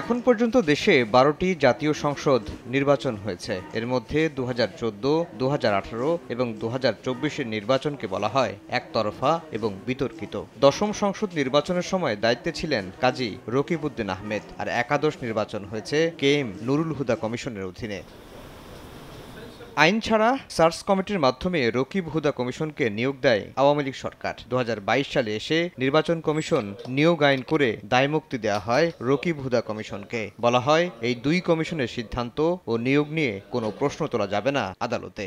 এখন পর্যন্ত দেশে ১২টি জাতীয় সংসদ নির্বাচন হয়েছে। এর মধ্যে ২০১৪, ২০১৮ এবং ২০২৪-এর নির্বাচনকে বলা হয় একতরফা এবং বিতর্কিত। দশম সংসদ নির্বাচনের সময় দায়িত্বে ছিলেন কাজী রকিবউদ্দিন আহমেদ, আর একাদশ নির্বাচন হয়েছে KM নুরুল হুদা কমিশনের অধীনে। আইন ছাড়া সার্চ কমিটির মাধ্যমে রকিব হুদা কমিশনকে নিয়োগ দেয় আওয়ামী লীগ সরকার। ২০২২ সালে এসে নির্বাচন কমিশন নিয়োগ আইন করে দায়মুক্তি দেওয়া হয় রকিব হুদা কমিশনকে। বলা হয়, এই দুই কমিশনের সিদ্ধান্ত ও নিয়োগ নিয়ে কোনো প্রশ্ন তোলা যাবে না আদালতে।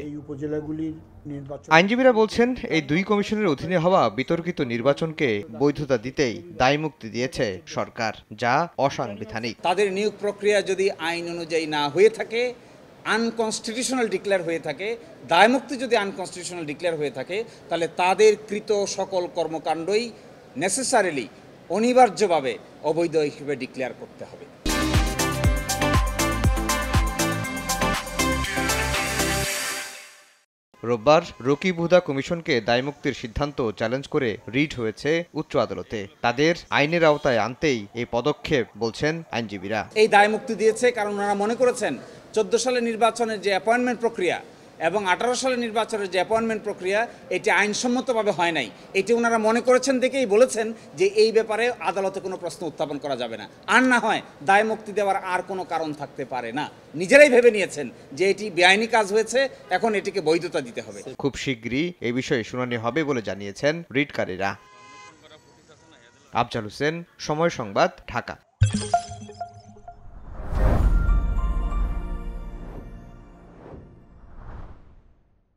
আইনজীবীরা বলছেন, এই দুই কমিশনের অধীনে হওয়া বিতর্কিত নির্বাচনকে বৈধতা দিতেই দায়মুক্তি দিয়েছে সরকার, যা অসাংবিধানিক। তাদের নিয়োগ প্রক্রিয়া যদি আইন অনুযায়ী না হয়ে থাকে, আনকনস্টিটিউশনাল ডিক্লেয়ার হয়ে থাকে, দায়মুক্তি যদি আনকনস্টিটিউশনাল ডিক্লেয়ার হয়ে থাকে, তাহলে তাদের কৃত সকল কর্মকাণ্ডই নেসেসারিলি অনিবার্যভাবে অবৈধ হিসেবে ডিক্লেয়ার করতে হবে। রোববার রকিব হুদা কমিশনকে দায়মুক্তির সিদ্ধান্ত চ্যালেঞ্জ করে রিট হয়েছে উচ্চ আদালতে। তাদের আইনের আওতায় আনতেই এই পদক্ষেপ বলছেন আইনজীবীরা। এই দায়মুক্তি দিয়েছে কারণ ওনারা মনে করেছেন 14 সালের নির্বাচনের যে অ্যাপয়েন্টমেন্ট প্রক্রিয়া এবং 18 সালের নির্বাচনের যে অ্যাপয়েন্টমেন্ট প্রক্রিয়া, এটি আইনসম্মতভাবে হয় নাই। এটি ওনারা মনে করেছেন দেখেই বলেছেন যে এই ব্যাপারে আদালতে কোনো প্রশ্ন উত্থাপন করা যাবে না। আর না হয় দায়মুক্তি দেওয়ার আর কোনো কারণ থাকতে পারে না। নিজেরাই ভেবে নিয়েছেন যে এটি বেআইনি কাজ হয়েছে, এখন এটিকে বৈধতা দিতে হবে। খুব শীঘ্রই এই বিষয়ে শুনানি হবে বলে জানিয়েছেন রিটকারীরা। আফজাল হোসেন, সময় সংবাদ, ঢাকা।